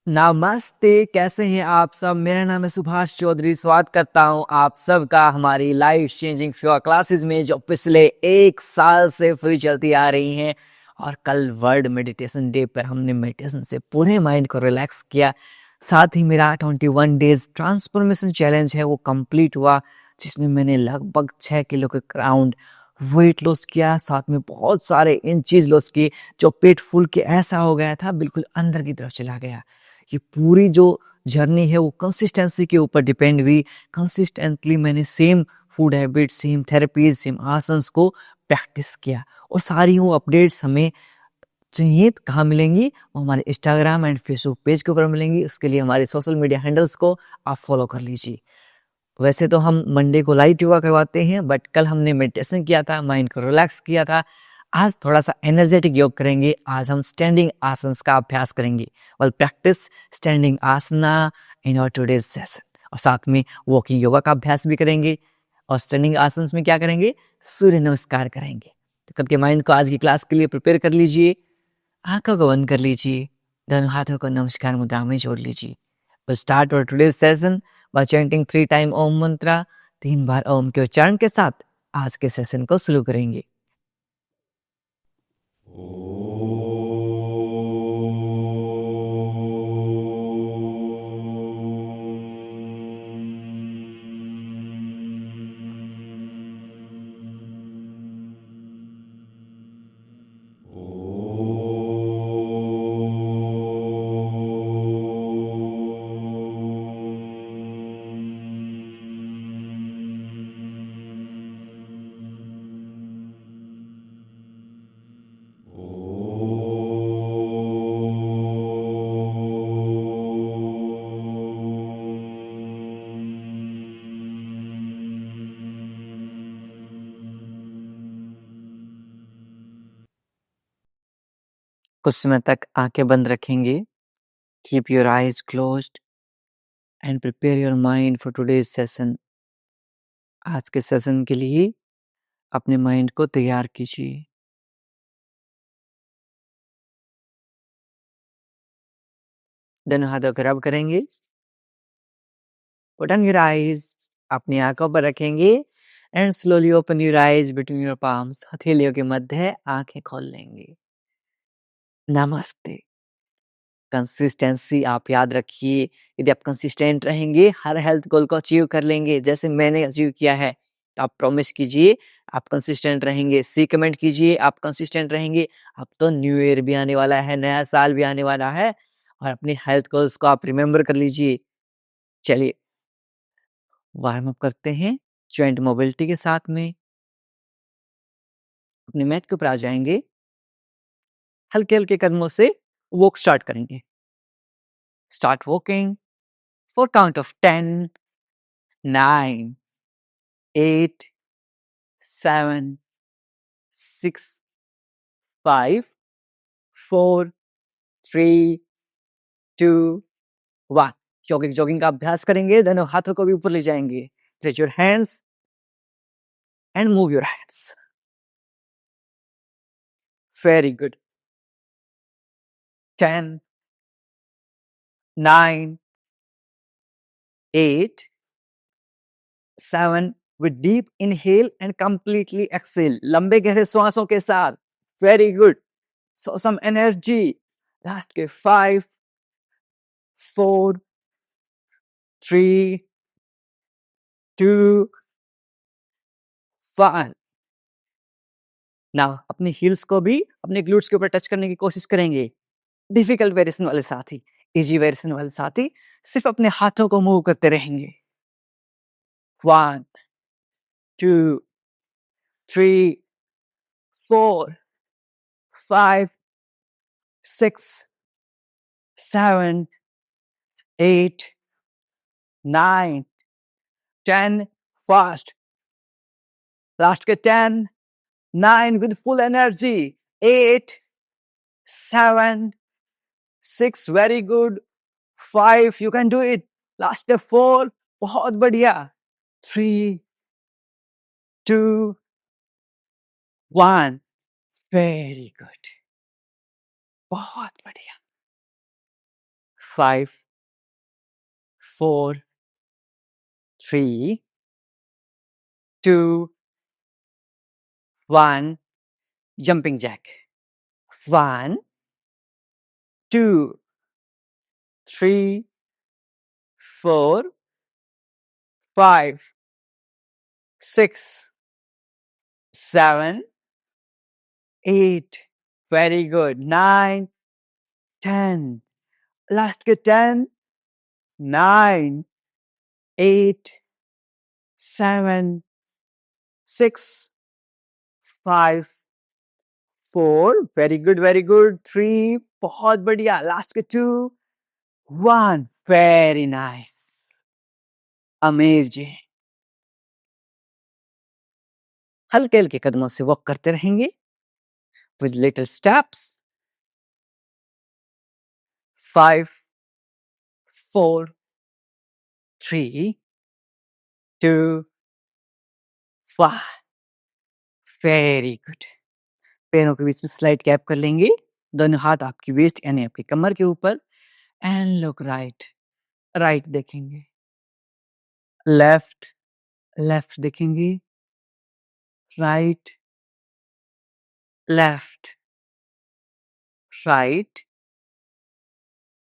नमस्ते, कैसे हैं आप सब? मेरा नाम है सुभाष चौधरी। स्वागत करता हूं आप सबका हमारी लाइफ चेंजिंग फ्योर क्लासेस में, जो पिछले 1 साल से फ्री चलती आ रही हैं। और कल वर्ल्ड मेडिटेशन डे पर हमने मेडिटेशन से पूरे माइंड को रिलैक्स किया। साथ ही मेरा 21 डेज ट्रांसफॉर्मेशन चैलेंज है वो कंप्लीट हुआ, जिसमें मैंने लगभग 6 किलो के अराउंड वेट लॉस किया। साथ में बहुत सारे इंचेस लॉस किए, जो पेट फूल के ऐसा हो गया था, बिल्कुल अंदर की तरफ चला गया। ये पूरी जो जर्नी है वो कंसिस्टेंसी के ऊपर डिपेंड हुई। कंसिस्टेंटली मैंने same food habit, same therapies, same asanas को प्रैक्टिस किया। और सारी वो अपडेट्स हमें चाहिए तो कहाँ मिलेंगी? वो हमारे इंस्टाग्राम एंड फेसबुक पेज के ऊपर मिलेंगी। उसके लिए हमारे सोशल मीडिया हैंडल्स को आप फॉलो कर लीजिए। वैसे तो हम मंडे को लाइट योगा करवाते हैं, बट कल हमने मेडिटेशन किया था, माइंड को रिलैक्स किया था। आज थोड़ा सा एनर्जेटिक योग करेंगे। आज हम स्टैंडिंग आसन्स का अभ्यास करेंगे। Well, practice standing asana in our today's session. और साथ में वॉकिंग योगा का अभ्यास भी करेंगे। और स्टैंडिंग आसन्स में क्या करेंगे? सूर्य नमस्कार करेंगे। तो कल के माइंड को आज की क्लास के लिए प्रिपेयर कर लीजिए। आंखों को बंद कर लीजिए, दोनों हाथों को नमस्कार मुद्रा में जोड़ लीजिए। We'll start our today's session by chanting 3 time ओम मंत्रा। 3 बार ओम के उच्चारण के साथ आज के सेशन को शुरू करेंगे। कुछ समय तक आंखें बंद रखेंगे। Keep your eyes closed end prepare your mind for today's session. आज के सेशन के लिए अपने माइंड को तैयार कीजिए। दोनों हाथों को रब करेंगे। Put on your eyes, अपनी आंखों पर रखेंगे and slowly open your eyes between your palms. हथेलियों के मध्य आंखें खोल लेंगे। नमस्ते। कंसिस्टेंसी आप याद रखिए। यदि आप कंसिस्टेंट रहेंगे, हर हेल्थ गोल को अचीव कर लेंगे, जैसे मैंने अचीव किया है। तो आप प्रॉमिस कीजिए आप कंसिस्टेंट रहेंगे। सी कमेंट कीजिए आप कंसिस्टेंट रहेंगे। अब तो न्यू ईयर भी आने वाला है, नया साल भी आने वाला है, और अपने हेल्थ गोल्स को आप रिमेंबर कर लीजिए। चलिए वार्म अप करते हैं जॉइंट मोबिलिटी के साथ में। अपने मैट के ऊपर आ जाएंगे। हल्के हल्के कदमों से वॉक स्टार्ट करेंगे। Start walking for count of 10, 9, 8, 7, 6, 5, 4, 3, 2, 1। Jogging jogging का अभ्यास करेंगे। दोनों हाथों को भी ऊपर ले जाएंगे। Stretch your hands and move your hands. Very good. 10, 9, 8, 7 with deep inhale and completely exhale. लंबे गहरे श्वासों के साथ। Very good. So some energy. Last के 5, 4, 3, 2, 1। नाउ अपनी हील्स को भी अपने ग्लूट्स के ऊपर टच करने की कोशिश करेंगे। डिफिकल्ट वेरिएशन वाले साथी, इजी वेरिएशन वाले साथी सिर्फ अपने हाथों को मूव करते रहेंगे। 1, 2, 3, 4, 5, 6, 7, 8, 9, 10। फास्ट। लास्ट के 10, 9 with full energy। 8, 7, 6, very good। 5, you can do it। Last के 4, बहुत बढ़िया। 3, 2, 1, वेरी गुड। बहुत बढ़िया। 5, 4, 3, 2, 1. Jumping jack. 1, 2, 3, 4, 5, 6, 7, 8. Very good. 9, 10. Last के 10, 9, 8, 7, 6, 5, 4. Very good, very good. 3. बहुत बढ़िया. Last के 2, 1. Very nice. Amazing. हल्के हल्के कदमों से वॉक करते रहेंगे with little steps. 5, 4, 3, 2, 1. Very good. पैरों के बीच में स्लाइड गैप कर लेंगे. दोनों हाथ आपकी वेस्ट यानी आपकी कमर के ऊपर. And look right. राइट देखेंगे. लेफ्ट. लेफ्ट देखेंगे. Right. Left. Right.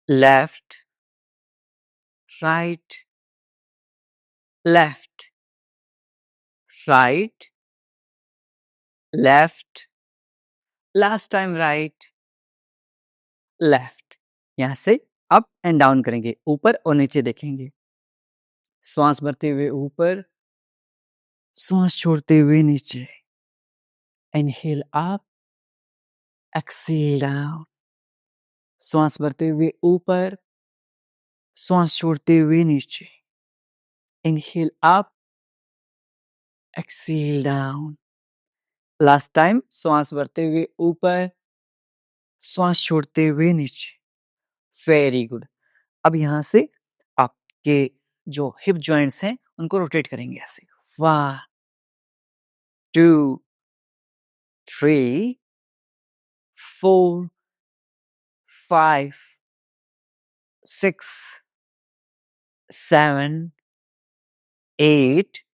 Left. Right. Left. Right. Left. Last time right. Left. यहां से अप एंड डाउन करेंगे. ऊपर और नीचे देखेंगे. श्वास भरते हुए ऊपर. श्वास छोड़ते हुए नीचे. Inhale up. Exhale down. श्वास भरते हुए ऊपर. श्वास छोड़ते हुए नीचे. Inhale up. Exhale down. Last time. श्वास भरते हुए ऊपर. श्वास छोड़ते हुए नीचे. Very good. अब यहां से आपके जो हिप जॉइंट्स हैं उनको रोटेट करेंगे ऐसे. 1, 2, 3, 4, 5, 6, 7, 8,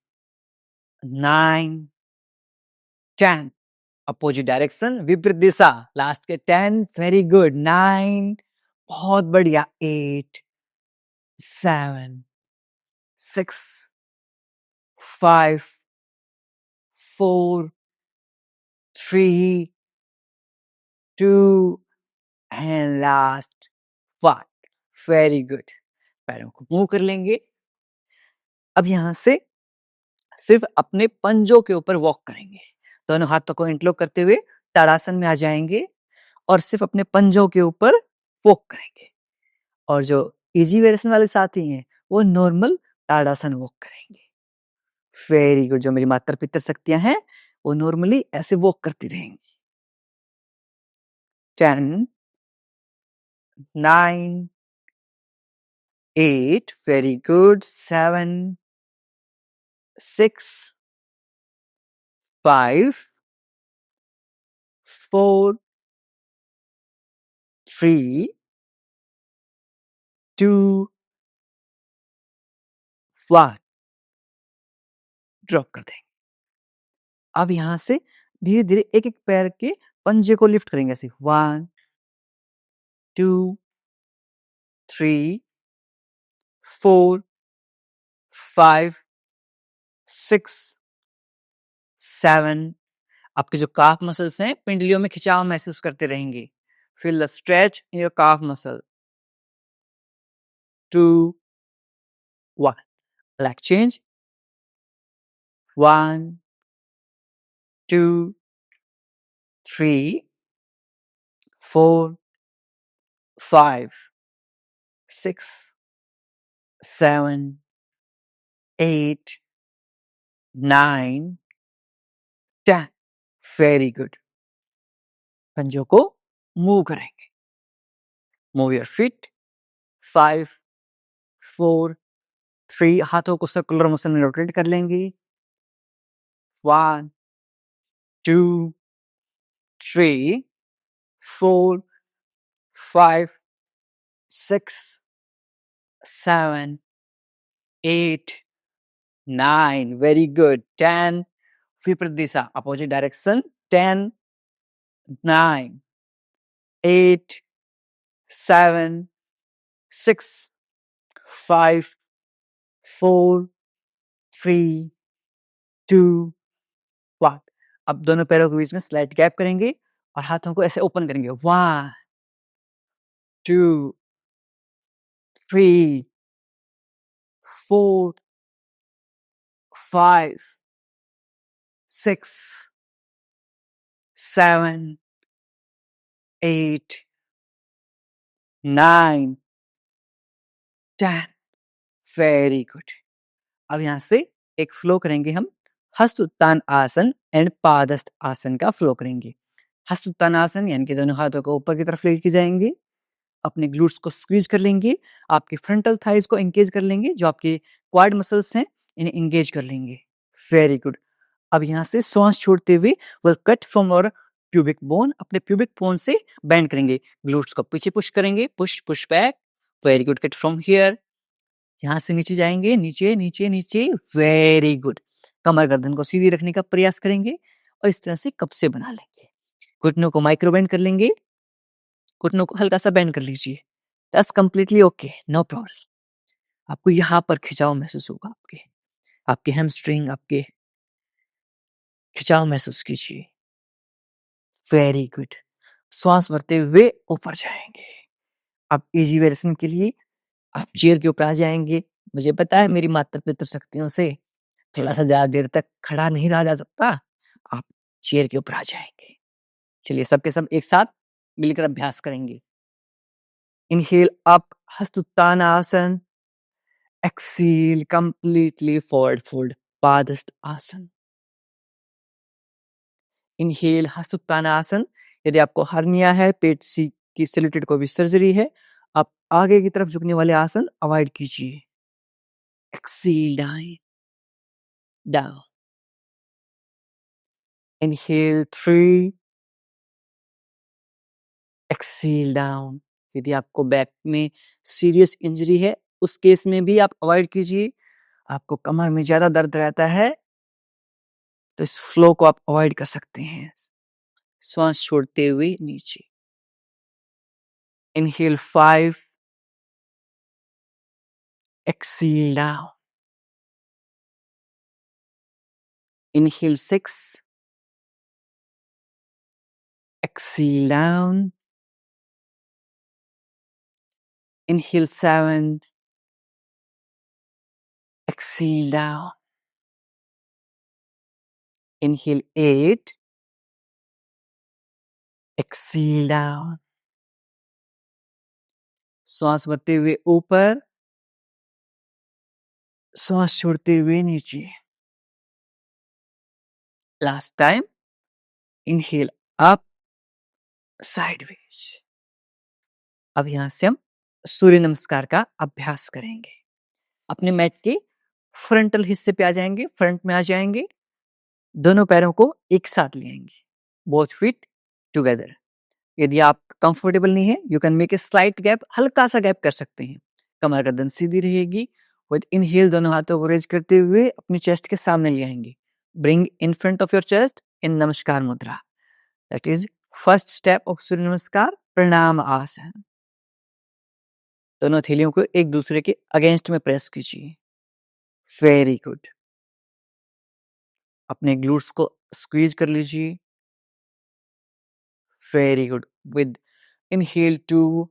9, 10. अपोजिट डायरेक्शन विपरीत दिशा. लास्ट के 10. Very good. 9. बहुत बढ़िया. 8, 7, 6, 5, 4, 3, 2 एंड लास्ट 1. Very good. पैरों को मूव कर लेंगे. अब यहां से सिर्फ अपने पंजों के ऊपर वॉक करेंगे. दोनों हाथों को इंटरलॉक करते हुए ताड़ासन में आ जाएंगे और सिर्फ अपने पंजों के ऊपर वॉक करेंगे. और जो इजी वेरिएशन वाले साथी हैं वो नॉर्मल ताड़ासन वॉक करेंगे. Very good. जो मेरी मातर पितर शक्तियां हैं वो नॉर्मली ऐसे वॉक करती रहेंगी. 10, 9, 8. Very good. 7, 6, 5, 4, 3, 2, 1. ड्रॉप कर देंगे. अब यहां से धीरे धीरे एक एक पैर के पंजे को लिफ्ट करेंगे ऐसे. 1, 2, 3, 4, 5, 6, 7. आपके जो काफ मसल्स हैं पिंडलियों में खिंचाव महसूस करते रहेंगे. Feel the stretch in your calf muscle. 2, 1. Leg change. 1, 2, 3, 4, 5, 6, 7, 8, 9, 10. Very good. पंजों को मूव करेंगे. Move your feet. 5, 4, 3. हाथों को सर्कुलर मोशन में रोटेट कर लेंगे. 1, 2, 3, 4, 5, 6, 7, 8, 9. Very good. 10. विपरीत दिशा, opposite direction. 10, 9, 8, 7, 6, 5, 4, 3, 2, 1. अब दोनों पैरों के बीच में स्लाइट गैप करेंगे और हाथों को ऐसे ओपन करेंगे. 1, 2, 3, 4, 5, 6, 7, 8, 9, 10. Very good. अब यहाँ से एक फ्लो करेंगे हम. हस्त उत्तान आसन एंड पादस्थ आसन का फ्लो करेंगे. हस्त उत्तान आसन यानी कि दोनों हाथों को ऊपर की तरफ लेके जाएंगे, अपने ग्लूट्स को स्क्वीज कर लेंगे, आपके फ्रंटल थाइज को एंगेज कर लेंगे, जो आपके क्वाड मसल्स हैं इन्हें एंगेज कर लेंगे. Very good. अब यहाँ से श्वास छोड़ते हुए विल कट फ्रॉम और प्यूबिक बोन, अपने प्यूबिक बोन से बैंड करेंगे, ग्लूट्स को पीछे पुश करेंगे, push push back. Very good. Cut from here. यहाँ से नीचे जाएंगे, नीचे नीचे नीचे. Very good. कमर गर्दन को सीधी रखने का प्रयास करेंगे और इस तरह से कप से बना लेंगे. घुटनों को माइक्रो बेंड कर लेंगे, घुटनों को हल्का सा बेंड कर लीजिए. That's completely okay, no problem. आपको यहाँ पर खिंचाव महसूस होगा, आपके आपके हैमस्ट्रिंग, आपके खिंचाव महसूस कीजिए. Very good. श्वास भरते हुए ऊपर जाएंगे. अब इजी वेरिएशन के लिए आप चेयर के ऊपर आ जाएंगे. मुझे पता है मेरी माता पितृ शक्तियों से थोड़ा सा ज्यादा देर तक खड़ा नहीं रहा जा सकता. आप चेयर के ऊपर आ जाएंगे. चलिए सबके सब एक साथ मिलकर अभ्यास करेंगे. इनहेल अप, हस्त उत्तान आसन. एक्सेल कंप्लीटली फॉरवर्ड फोल्ड, पादस्थ आसन. इनहेल हस्त उत्तान आसन. यदि आपको हर्निया है, पेट की से रिलेटेड कोई भी सर्जरी है, आप आगे की तरफ झुकने वाले आसन अवॉइड कीजिए. Exhale down, down. Inhale 3, exhale down. यदि आपको बैक में सीरियस इंजरी है, उस केस में भी आप अवॉइड कीजिए. आपको कमर में ज्यादा दर्द रहता है तो इस फ्लो को आप अवॉइड कर सकते हैं. श्वास छोड़ते हुए नीचे. Inhale 5, exhale down. Inhale 6, exhale down. Inhale 7, exhale down. Inhale 8, exhale down. श्वास भरते हुए ऊपर, श्वास छोड़ते हुए नीचे. Last time. Inhale up, sideways. अब यहां से हम सूर्य नमस्कार का अभ्यास करेंगे. अपने मैट के फ्रंटल हिस्से पे आ जाएंगे, फ्रंट में आ जाएंगे. दोनों पैरों को एक साथ ले आएंगे, बोथ फीट टुगेदर. यदि आप कंफर्टेबल नहीं है, you can make a slight gap, हल्का सा गैप कर सकते हैं. कमर गर्दन सीधी रहेगी. विद इनहेल दोनों हाथों को रेज करते हुए अपनी चेस्ट के सामने ले आएंगे. Bring in front of your chest in namaskar mudra. That is first step of surya namaskar, pranam आसन. दोनों हथेलियों को एक दूसरे के अगेंस्ट में प्रेस कीजिए. Very good. अपने ग्लूट्स को स्क्वीज कर लीजिए. Very good. With inhale to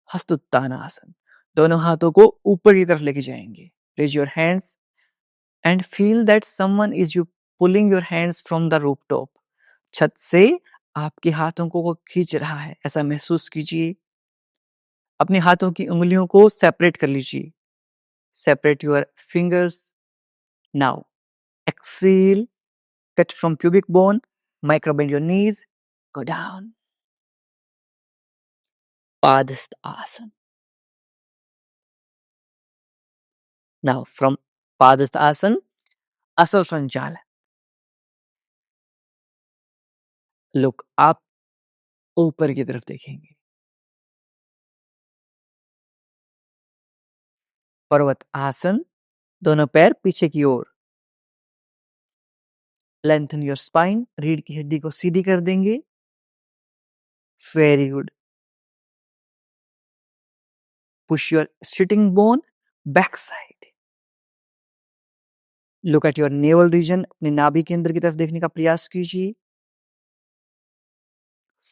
Hasta उत्तान आसन. दोनों हाथों को ऊपर की तरफ लेके जाएंगे. Raise your hands and feel that someone is you pulling your hands from the rooftop. छत से आपके हाथों को वो खींच रहा है, ऐसा महसूस कीजिए. अपने हाथों की उंगलियों को सेपरेट कर लीजिए. Separate your fingers. Now exhale, cut from pubic bone, micro bend your knees, go down. Padhast asana. Now from Padhast asana, Asar Sanchalan. Look up, ऊपर की तरफ देखेंगे. पर्वत आसन, दोनों पैर पीछे की ओर। लेंथन योर स्पाइन, रीढ़ की हड्डी को सीधी कर देंगे। Very good. Push your sitting bone back side. Look at your naval region, अपने नाभि के अंदर की तरफ देखने का प्रयास कीजिए।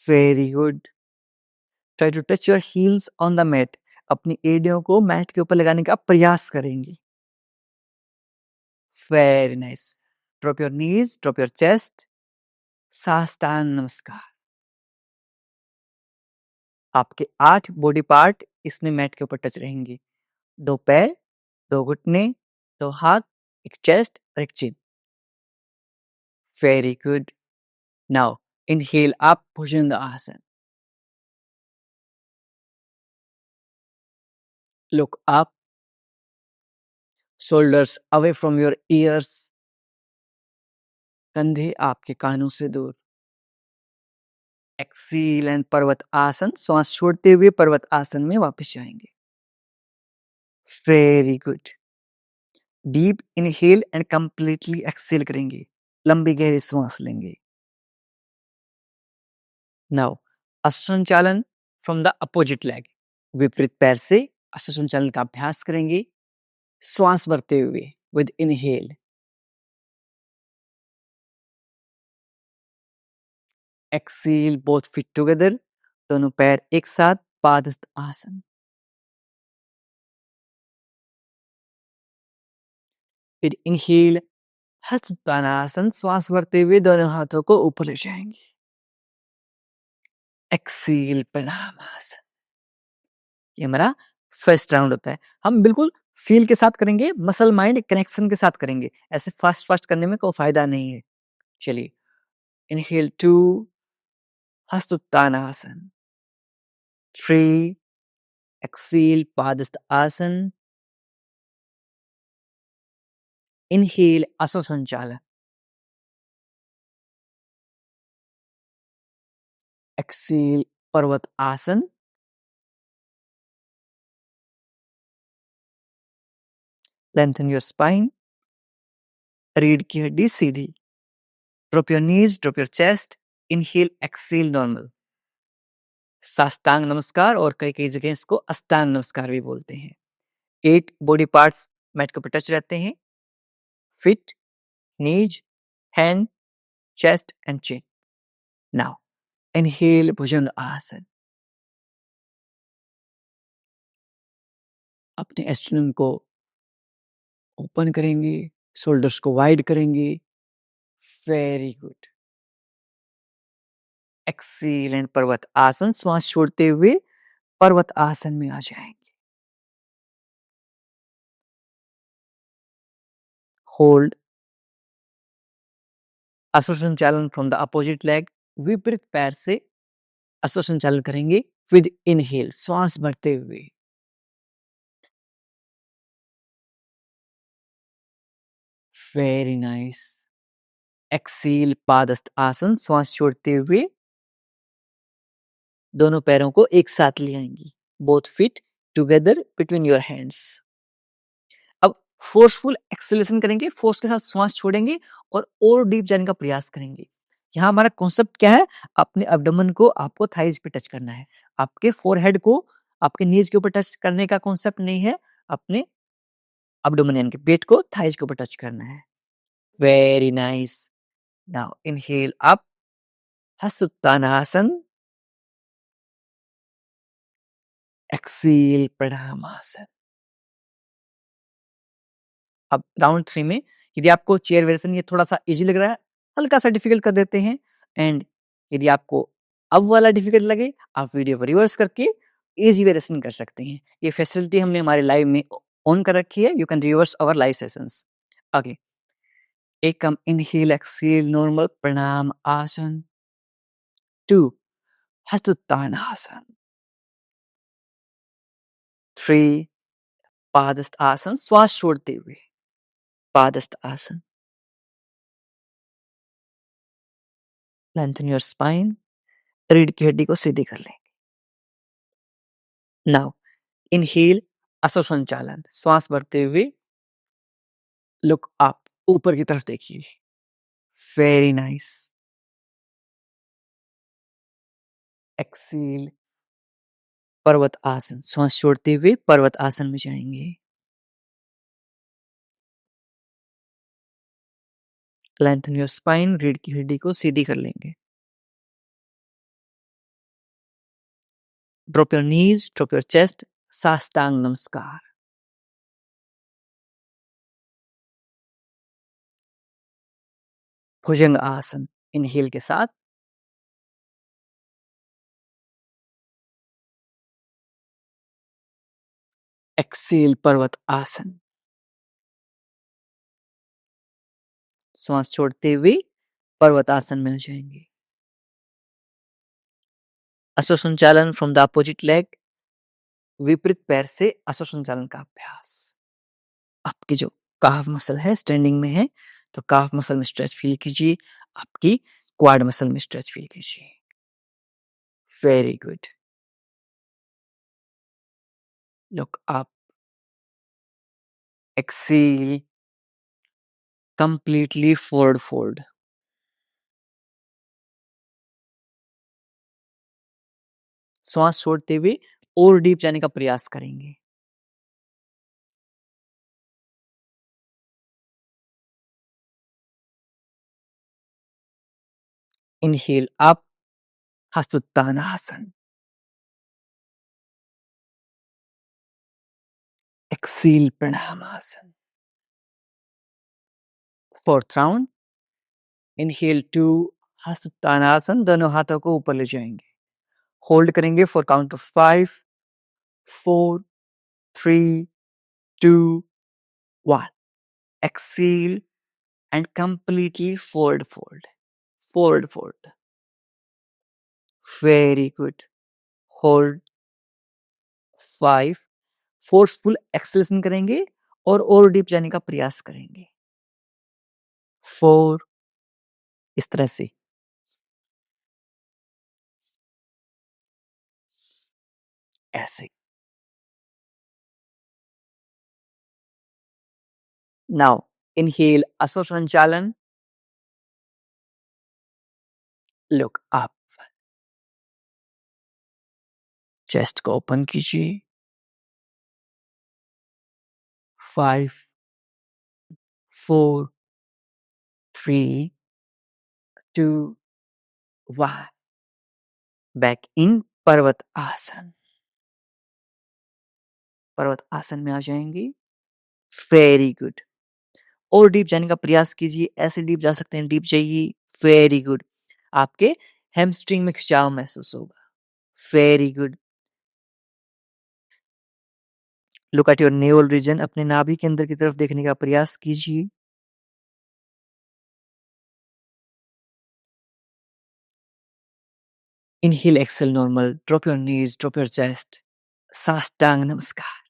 Very good. Try to touch your heels on the mat, अपनी एड़ियों को मैट के ऊपर लगाने का प्रयास करेंगे। Very nice. Drop your knees, drop your chest. Sashtanga नमस्कार। आपके 8 बॉडी पार्ट इसमें मैट के ऊपर टच रहेंगे। 2 पैर, 2 घुटने, 2 हाथ, एक चेस्ट और एक chin. Very good. Now inhale up, bhujang asana. Look up, shoulders away from your ears, कंधे आपके कानों से दूर। एक्सीलेंट। पर्वत आसन, श्वास छोड़ते हुए पर्वत आसन में वापस जाएंगे। Very good. Deep inhale and completely exhale करेंगे, लंबी गहरी श्वास लेंगे। नाउ असंचालन फ्रॉम द अपोजिट लेग, विपरीत पैर से असंचालन का अभ्यास करेंगे, श्वास भरते हुए with inhale. Exhale, both feet together, दोनों पैर एक साथ, पादस्थ आसन। फिर इनहेल, हस्तोत्तानासन, श्वास भरते हुए दोनों हाथों को ऊपर ले जाएंगे। एक्सेल, प्रणामासन। ये हमारा फर्स्ट राउंड होता है। हम बिल्कुल फील के साथ करेंगे, मसल माइंड कनेक्शन के साथ करेंगे, ऐसे फास्ट फास्ट करने में कोई फायदा नहीं है। चलिए, इनहेल 2, हस्तोत्तानासन। 3, एक्सेल, पादस्थ आसन। इनहेल, असंचालन। एक्सेल, पर्वत आसन। लेंथन योर स्पाइन, रीढ़ की हड्डी सीधी। Drop your knees, drop your chest. Inhale, exhale, normal. Sashtang namaskar, और कई कई जगह इसको अष्टांग नमस्कार भी बोलते हैं। 8 बॉडी पार्ट्स मैट के ऊपर टच रहते हैं। Feet, knees, hand, chest and chin. Now inhale, bhujang asana. अपने एस्ट्रोनम को ओपन करेंगे, शोल्डर्स को वाइड करेंगे। Very good. एक्सीलेंट। पर्वत आसन, श्वास छोड़ते हुए पर्वत आसन में आ जाएंगे। होल्ड। असंचालन फ्रॉम द अपोजिट लेग, विपरीत पैर से असंचालन करेंगे विद इनहेल, श्वास भरते हुए। Very nice. एक्सेल, पादस्थ आसन, श्वास छोड़ते हुए दोनों पैरों को एक साथ ले आएंगी, both feet together between your hands. अब फोर्सफुल एक्सेलेशन करेंगे, फोर्स के साथ श्वास छोड़ेंगे और डीप जाने का प्रयास करेंगे। यहाँ हमारा कॉन्सेप्ट क्या है? अपने एब्डोमेन को आपको थाइज पे टच करना है, आपके फोरहेड को आपके नीज के ऊपर टच करने का कॉन्सेप्ट नहीं है, अपने एब्डोमेन यानी कि पेट को थाइज के ऊपर टच करना है। Very nice. Now inhale up, hastottanasana. Exhale, pranamasana. अब राउंड 3 में यदि आपको चेयर वेरिएशन ये थोड़ा-सा ईज़ी लग रहा है, हल्का-सा डिफिकल्ट कर देते हैं। एंड यदि आपको अब वाला डिफिकल्ट लगे, आप वीडियो को रिवर्स करके ईज़ी वेरिएशन कर सकते हैं। ये फैसिलिटी हमने हमारे लाइव में ऑन कर रखी है। You can reverse our live sessions. Okay, एक हम इनहेल, एक्सेल, नॉर्मल, प्रणाम आसन। 2, हस्तोत्तानासन। 3, पादस्थ आसन, श्वास छोड़ते हुए पादस्थ आसन। लेंथन योर स्पाइन, रीढ़ की हड्डी को सीधी कर लें। नाउ इनहेल, असंचालन, श्वास भरते हुए लुक अप, ऊपर की तरफ देखिए। Very nice. एक्सेल, पर्वत आसन, श्वास छोड़ते हुए पर्वत आसन में जाएंगे। लेंथन योर स्पाइन, रीढ़ की हड्डी को सीधी कर लेंगे। Drop your knees, drop your chest, Sashtanga नमस्कार। भुजंग आसन, इनहेल के साथ एक्सेल, पर्वत आसन, श्वास छोड़ते हुए पर्वत आसन में आ जाएंगे। असंचालन फ्रॉम द अपोजिट लेग, विपरीत पैर से असंचालन का अभ्यास। आपकी जो काफ मसल है स्टैंडिंग में है, तो काफ मसल में स्ट्रेच फील कीजिए, आपकी क्वाड मसल में स्ट्रेच फील कीजिए। Very good. Look up, exhale, completely forward fold. श्वास छोड़ते हुए और डीप जाने का प्रयास करेंगे। Inhale up, hastottanasana. Exhale, pranamasana. Fourth round, inhale to hastottanasana, दोनों हाथों को ऊपर ले जाएंगे। होल्ड करेंगे for count of 5, 4, 3, 2, 1. Exhale and completely forward fold. Forward fold. Very good. Hold 5. Forceful acceleration करेंगे और डीप जाने का प्रयास करेंगे। 4, इस तरह से। ऐसे। नाउ इनहेल, असंचालन, लुक अप, चेस्ट को ओपन कीजिए। 5, 4, 3, 2, 1. बैक इन पर्वत आसन। पर्वत आसन में आ जाएंगे। Very good. और डीप जाने का प्रयास कीजिए, ऐसे डीप जा सकते हैं, डीप जाइए। Very good. आपके हैमस्ट्रिंग में खिंचाव महसूस होगा। Very good. Look at your naval region, अपने नाभि के अंदर की तरफ देखने का प्रयास कीजिए। Inhale, exhale normal, drop your knees, drop your chest, Sashtanga Namaskar.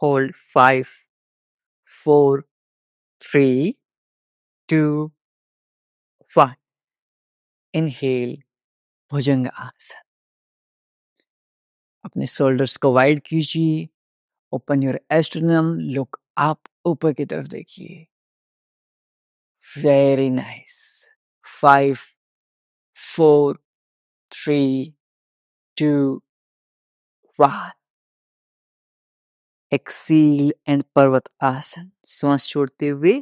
Hold 5, 4, 3, 2, 1. Inhale, bhujang asana. अपने शोल्डर्स को वाइड कीजिए। Open your sternum, look up, ऊपर की तरफ देखिए। Very nice. 5, 4, 3, 2, 1. एक्सील एंड पर्वत आसन, श्वास छोड़ते हुए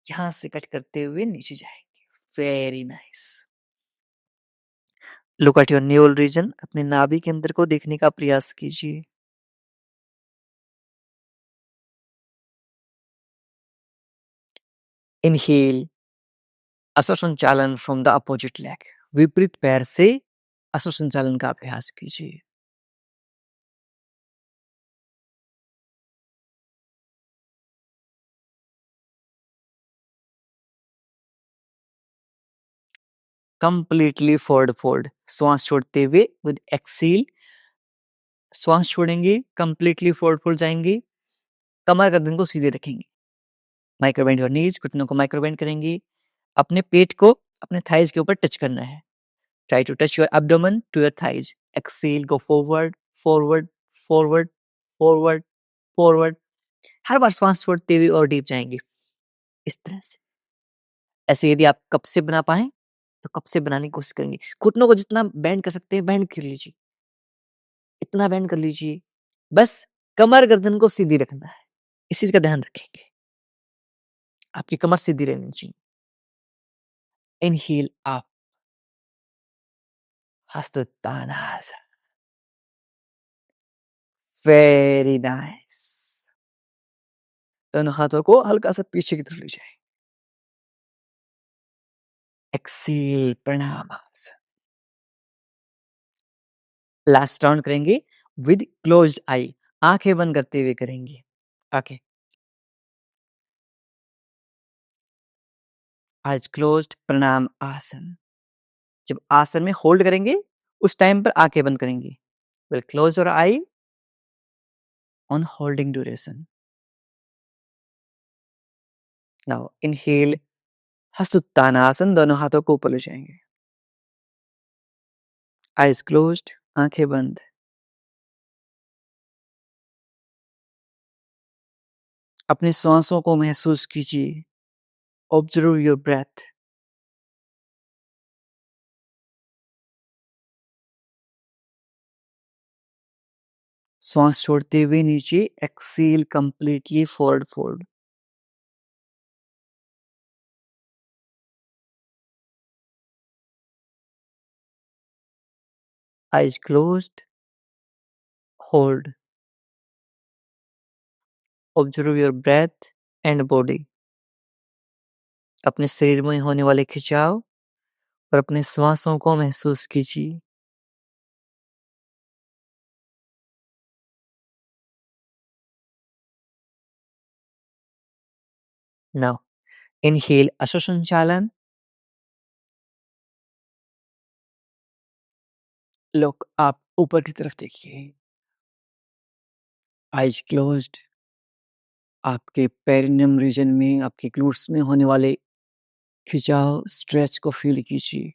यहां से कट करते हुए नीचे जाएंगे। Very nice. Look at your naval region, अपने नाभि के अंदर को देखने का प्रयास कीजिए। इनहेल, असंचालन फ्रॉम द अपोजिट लेग, विपरीत पैर से असंचालन का अभ्यास कीजिए। कंप्लीटली फॉरवर्ड फोल्ड, श्वास छोड़ते हुए विद एक्सील, श्वास छोड़ेंगे, कंप्लीटली फॉरवर्ड फोल्ड जाएंगे। कमर गर्दन को सीधे रखेंगे। माइक्रोबेंड योर नीज, घुटनों को माइक्रोबेंड करेंगे। अपने पेट को अपने थाइज के ऊपर टच करना है। Try to touch your abdomen to your thighs. Exhale, go forward, forward, forward, forward, forward. हर बार श्वास छोड़ते हुए और डीप जाएंगे इस तरह से। ऐसे यदि आप कप से बना पाए तो कप से बनाने की कोशिश करेंगे। घुटनों को जितना बैंड कर सकते हैं बैंड कर लीजिए, इतना बैंड कर लीजिए। बस कमर गर्दन को सीधी रखना है, इस चीज का ध्यान रखेंगे। आपकी कमर सीधी रहनी चाहिए। Inhale up, hastottanasana. Very nice. दोनों हाथों को हल्का सा पीछे की तरफ ले जाए। एक्सेल, प्रणामासन। लास्ट राउंड करेंगे विद क्लोज्ड आई, आंखें बंद करते हुए करेंगे। ओके, आइज क्लोज्ड, प्रणाम आसन। जब आसन में होल्ड करेंगे उस टाइम पर आंखें बंद करेंगे। Will close your eye on holding duration. Now inhale, hastottanasana, दोनों हाथों को ऊपर ले जाएंगे। आइज क्लोज्ड, आंखें बंद। अपनी सांसों को महसूस कीजिए। Observe your breath. सांस छोड़ते हुए नीचे exhale completely forward fold. Eyes closed, hold. Observe your breath and body. अपने शरीर में होने वाले खिंचाव और अपने श्वासों को महसूस कीजिए। Now inhale, अश्वसंचालन। लुक आप ऊपर की तरफ देखिए। Eyes closed. आपके पेरिनियम रीजन में, आपके ग्लूट्स में होने वाले खिंचाव, स्ट्रेच को फील कीजिए।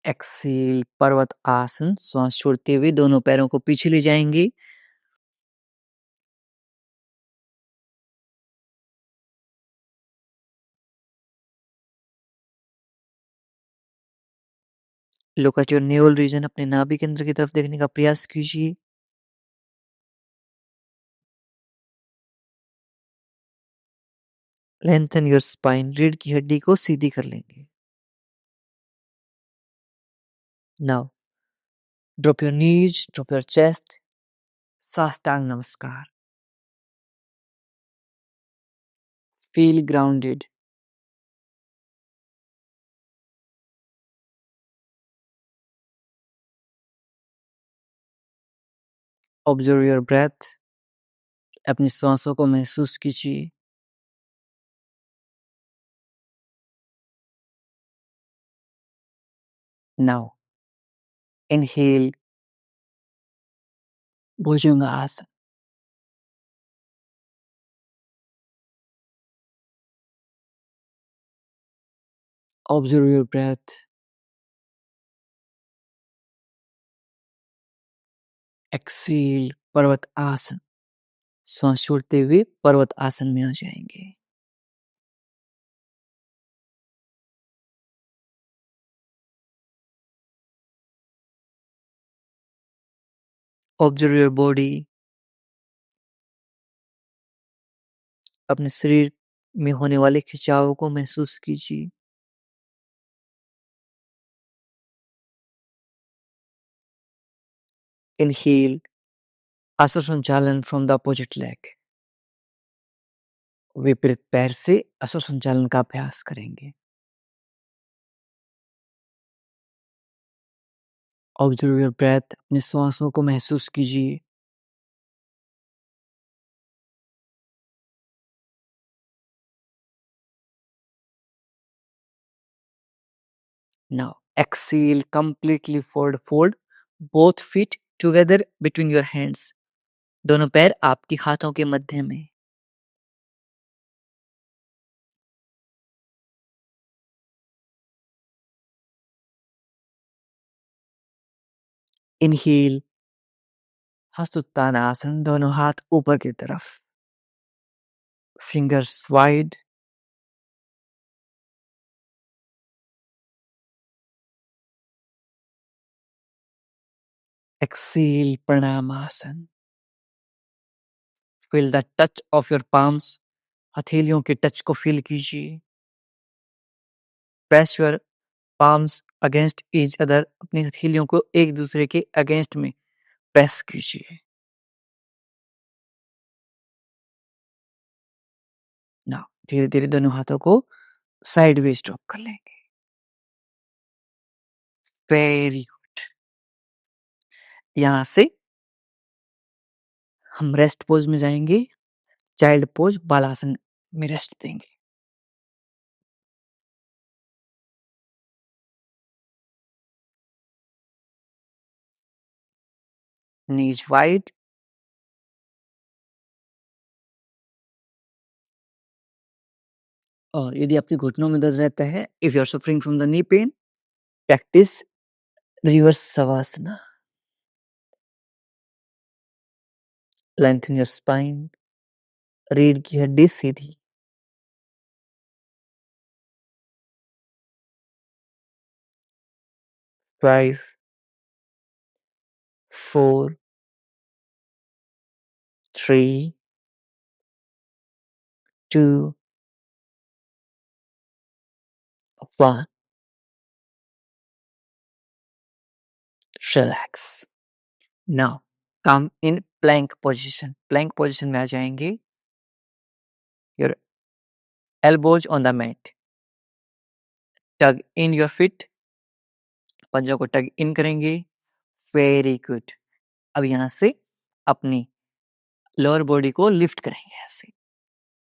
एक्सेल, पर्वत आसन। श्वास छोड़ते हुए दोनों पैरों को पीछे ले जाएंगे। Look at your naval region. अपने नाभि केंद्र की तरफ देखने का प्रयास कीजिए। Lengthen your spine. रीढ़ की हड्डी को सीधी कर लेंगे। Now drop your knees, drop your chest. Sashtanga Namaskar. Feel grounded. Observe your breath. अपनी सांसों को महसूस कीजिए। Now inhale, Bhujangasana. Observe your breath. Exhale, Parvatasana. सांस छोड़ते हुए पर्वत आसन में आ जाएंगे। Observe your body. अपने शरीर में होने वाले खिंचाव को महसूस कीजिए। इनहेल, आसन संचालन फ्रॉम द अपोजिट लेग। विपरीत पैर से आसन संचालन का अभ्यास करेंगे। Observe your breath. अपने श्वासों को महसूस कीजिए। Now exhale, completely forward fold both feet together between your hands. दोनों पैर आपके हाथों के मध्य में। इनहेल, हस्तोत्तानासन, दोनों हाथ ऊपर की तरफ, fingers wide. Exhale, Pranamasana. Feel the touch of your palms, हथेलियों के टच को फील कीजिए। Press your palms against each other, अपनी हथेलियों को एक दूसरे के अगेंस्ट में प्रेस कीजिए। नाउ धीरे धीरे दोनों हाथों को साइडवेज ड्रॉप कर लेंगे। Very good. यहां से हम रेस्ट पोज में जाएंगे। चाइल्ड पोज, बालासन में रेस्ट देंगे। Knees wide. और यदि आपके घुटनों में दर्द रहता है, if you are suffering from the knee pain, practice reverse savasana. Lengthen your spine, रीढ़ की हड्डी सीधी। 5, 4, 3, 2, 1. Relax. Now come in plank position. Plank position में आ जाएंगे। Your elbows on the mat. Tug in your feet. पंजों को टग इन करेंगे। Very good. अब यहाँ से अपनी लोअर बॉडी को लिफ्ट करेंगे, ऐसे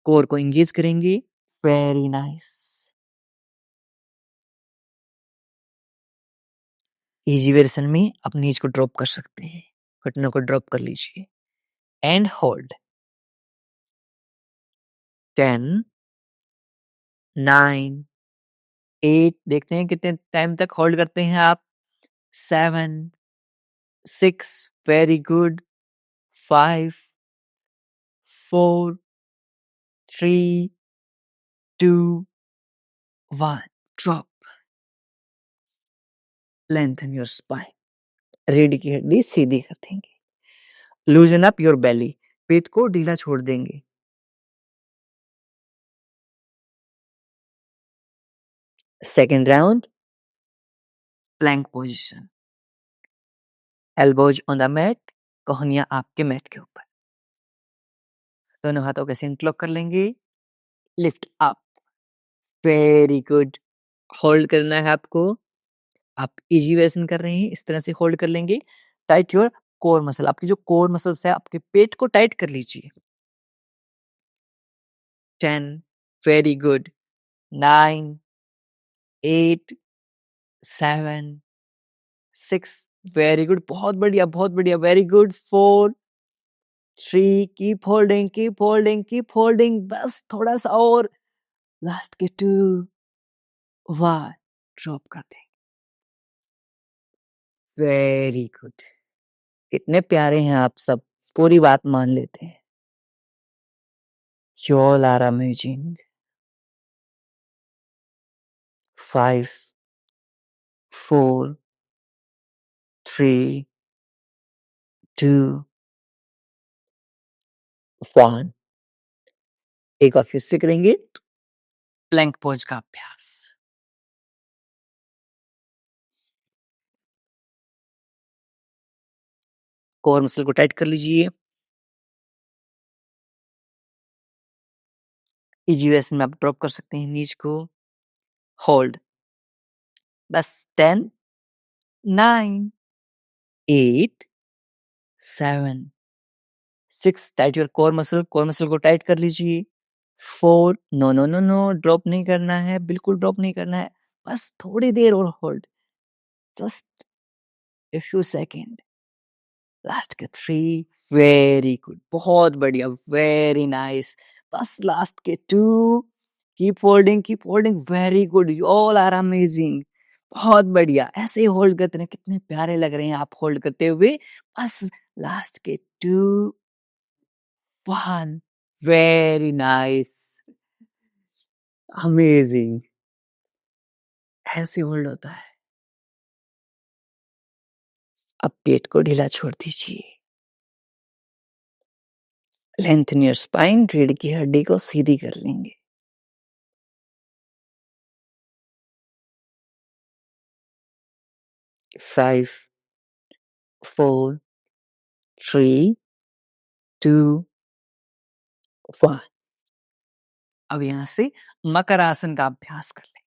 कोर को इंगेज करेंगे। Very nice. इजी वेरिएशन में आप नीज को ड्रॉप कर सकते हैं, घुटनों को ड्रॉप कर लीजिए एंड होल्ड। 10, 9, 8, देखते हैं कितने टाइम तक होल्ड करते हैं आप। 7, 6, very good. 5, 4, 3, 2, 1, drop. Lengthen your spine, रीढ़ की हड्डी सीधी कर देंगे। लूजन अप योर बेली, पेट को ढीला छोड़ देंगे। Second round, plank position. Elbows on the mat, कोहनियां आपके मैट के ऊपर। दोनों हाथों के इंटरलॉक कर लेंगे। Lift up. Very good. Hold करना है आपको। आप इजी वेरिएशन कर रहे हैं, इस तरह से होल्ड कर लेंगे। टाइट योर कोर मसल, आपकी जो कोर मसल्स है आपके पेट को टाइट कर लीजिए। 10, वेरी गुड। 9, 8, 7, 6, वेरी गुड, बहुत बढ़िया बहुत बढ़िया, very good. 4, 3, keep holding keep holding keep holding, बस थोड़ा सा और। लास्ट के 2, 1, ड्रॉप कर दें। Very good. कितने प्यारे हैं आप सब, पूरी बात मान लेते हैं। You all are amazing. 5, 4, 3, 2, 1। एक और फिर से करेंगे प्लैंक पोज का अभ्यास। कोर मसल को टाइट कर लीजिए। इजी वेरिएशन में आप ड्रॉप कर सकते हैं नीज को। होल्ड, बस। 10, 9, 8, 7, 6, टाइट योर कोर मसल को टाइट कर लीजिए। 4, no no no no, drop नहीं करना है, बिल्कुल ड्रॉप नहीं करना है, बस थोड़ी देर और hold, just a few seconds. Last के 3, वेरी गुड, बहुत बढ़िया, वेरी नाइस। बस लास्ट के 2, keep holding, very good, you all are amazing. बहुत बढ़िया, ऐसे ही होल्ड करते रहे, कितने प्यारे लग रहे हैं आप होल्ड करते हुए। बस लास्ट के 2, 1, वेरी नाइस, अमेजिंग। ऐसे होल्ड होता है। अब पेट को ढीला छोड़ दीजिए। लेंथन योर स्पाइन, रीढ़ की हड्डी को सीधी कर लेंगे। 5, 4, 3, 2, 1। अब यहां से मकर आसन का अभ्यास कर लें।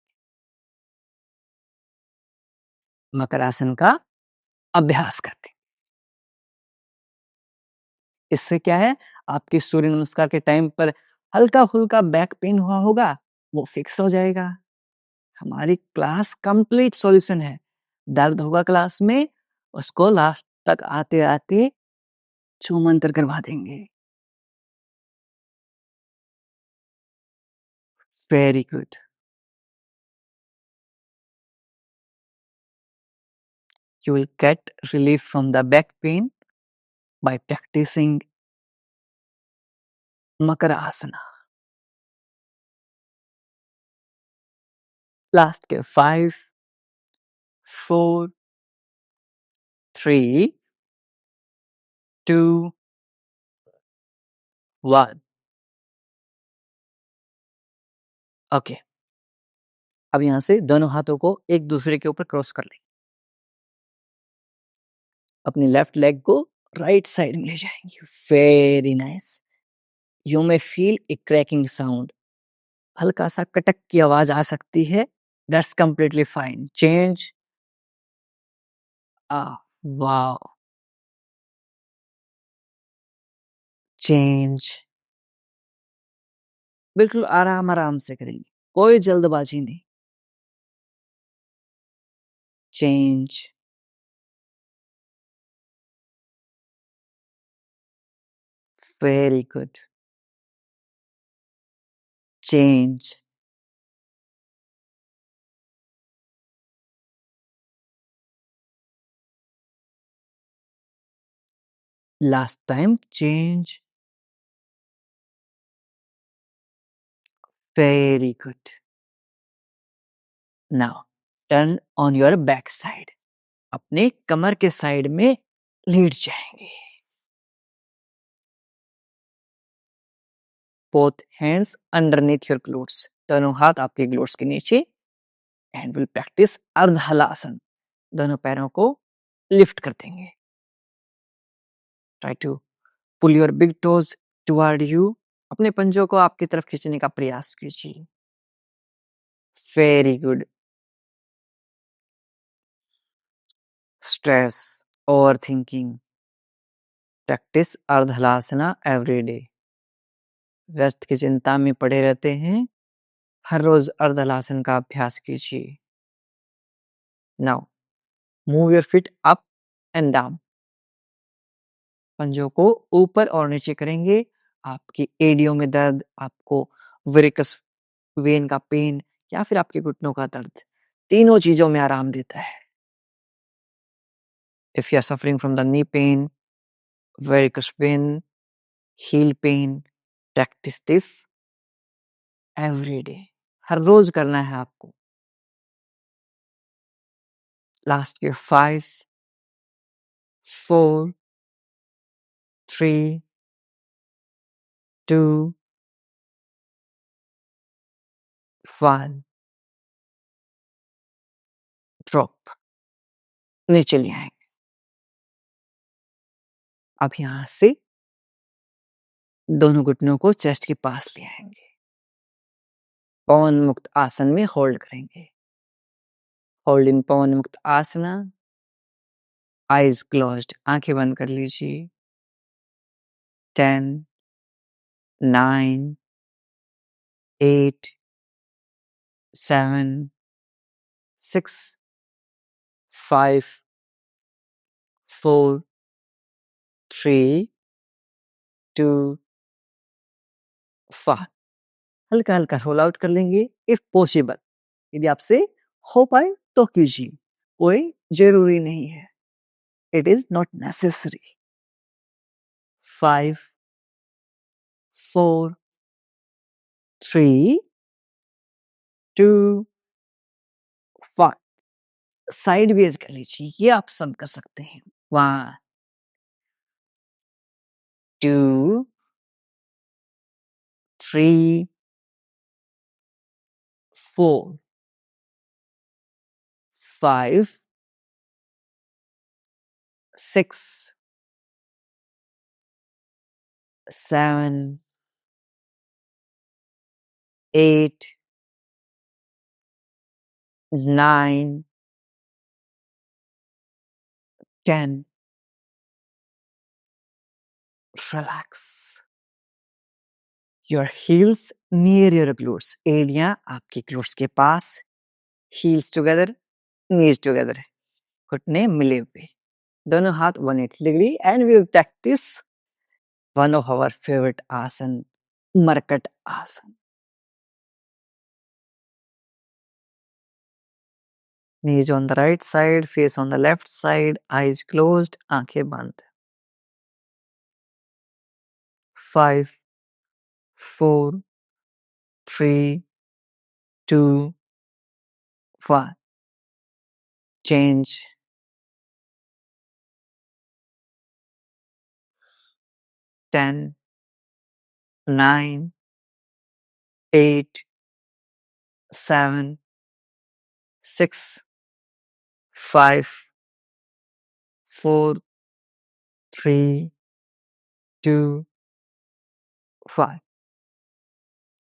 मकर आसन का अभ्यास करते हैं। इससे क्या है, आपके सूर्य नमस्कार के टाइम पर हल्का फुल्का बैक पेन हुआ होगा, वो फिक्स हो जाएगा। हमारी क्लास कंप्लीट सॉल्यूशन है। दर्द होगा क्लास में, उसको लास्ट तक आते आते छूमंतर करवा देंगे। Very good. You will get relief from the back pain by practicing Makara Asana. Last के 5, 4, 3, 2, 1। ओके, अब यहां से दोनों हाथों को एक दूसरे के ऊपर क्रॉस कर लें। अपनी लेफ्ट लेग को राइट साइड में ले जाएंगे। Very nice. You may feel a cracking sound, हल्का सा कटक की आवाज आ सकती है। That's completely fine. Change. Wow, change. बिल्कुल आराम आराम से करेंगे, कोई जल्दबाजी नहीं। Change. Very good. Change. Last time. Change. Very good. Now turn on your back side, अपने कमर के साइड में लेट जाएंगे। Both hands underneath your glutes, दोनों हाथ आपके ग्लूट्स के नीचे। एंड विल प्रैक्टिस अर्ध हलासन, दोनों पैरों को लिफ्ट कर देंगे। Try to pull your big toes toward you, अपने पंजों को आपकी तरफ खींचने का प्रयास कीजिए। Very good. Stress, over thinking, practice ardhalasana every day. व्यस्त की चिंता में पड़े रहते हैं, हर रोज अर्धलासन का अभ्यास कीजिए। Now move your feet up and down, पंजों को ऊपर और नीचे करेंगे। आपकी एडियो में दर्द, आपको वेरिकस वेन का पेन, या फिर आपके घुटनों का दर्द, तीनों चीजों में आराम देता है। If you are suffering from the knee pain, varicose vein, heel pain, practice this every day, हर रोज करना है आपको। लास्ट के 5, 4, 3, 2, 1। ड्रॉप, नीचे ले आएंगे। अब यहां से दोनों घुटनों को चेस्ट के पास ले आएंगे। पवन मुक्त आसन में होल्ड करेंगे। होल्ड इन पवन मुक्त आसना, आईज क्लोज्ड, आंखें बंद कर लीजिए। 10, 9, 8, 7, 6, 5, 4, 3, 2, 1। हल्का हल्का रोल आउट कर लेंगे इफ पॉसिबल। यदि आपसे हो पाए तो कीजिए, कोई जरूरी नहीं है। It is not necessary. 5, 4, 3, 2, 1। Sideways कर लीजिए, ये आप सब कर सकते हैं। 1, 2, 3, 4, 5, 6, 7, 8, 9, 10। Relax. Your heels near your glutes. एड़ियां आपके glutes के पास। Heels together, knees together. घुटने मिले हुए। दोनों हाथ 180 degree and we will practice one of our favorite आसन, मरकट आसन। Knees on the right side, face on the left side, eyes closed, आंखें बंद। 5, 4, 3, 2, 1। Change। 10, 9, 8, 7, 6, 5, 4, 3, 2, 1।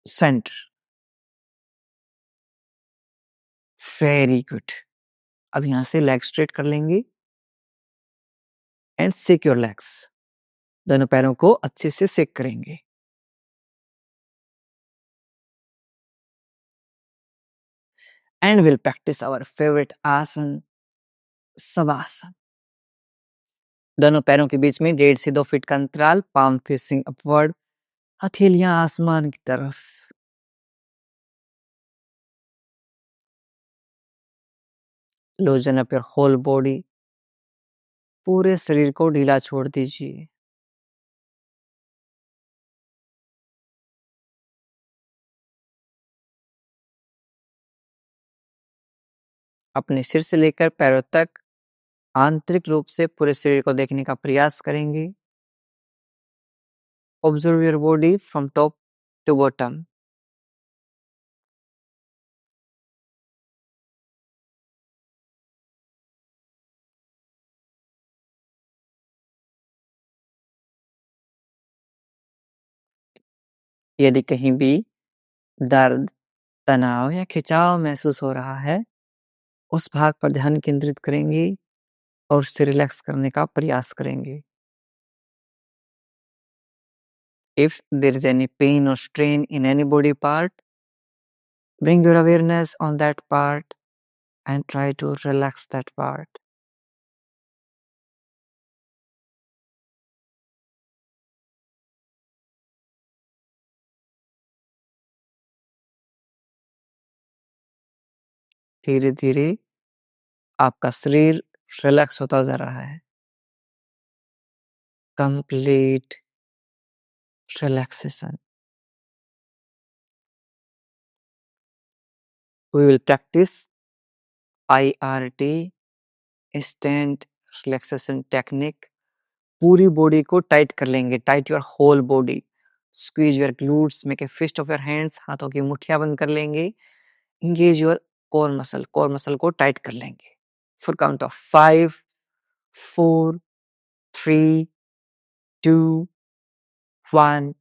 सेंटर। Very good. अब यहां से लेग स्ट्रेट कर लेंगे एंड सेक योर लेग्स। दोनों पैरों को अच्छे से सेक करेंगे। And will practice our favourite asana, Shavasana. दोनों पैरों के बीच में 1.5 से 2 फीट का अंतराल, पाम फेसिंग अपवर्ड, हथेलियां आसमान की तरफ। Loosen up your whole body. पूरे शरीर को ढीला छोड़ दीजिए। अपने सिर से लेकर पैरों तक आंतरिक रूप से पूरे शरीर को देखने का प्रयास करेंगे। Observe your body from top to bottom. यदि कहीं भी दर्द, तनाव या खिंचाव महसूस हो रहा है, उस भाग पर ध्यान केंद्रित करेंगे और उससे रिलैक्स करने का प्रयास करेंगे। If there is any pain or strain in any body part, bring your awareness on that part and try to relax that part. धीरे धीरे आपका शरीर रिलैक्स होता जा रहा है। Complete relaxation. We will practice IRT, instant relaxation technique। पूरी body को टाइट कर लेंगे। Tight your whole body. Squeeze your glutes, make a fist of your hands. हाथों की मुट्ठियां बंद कर लेंगे। इंगेज योर कोर मसल को टाइट कर लेंगे। For count of 5, 4, 3, 2, 1।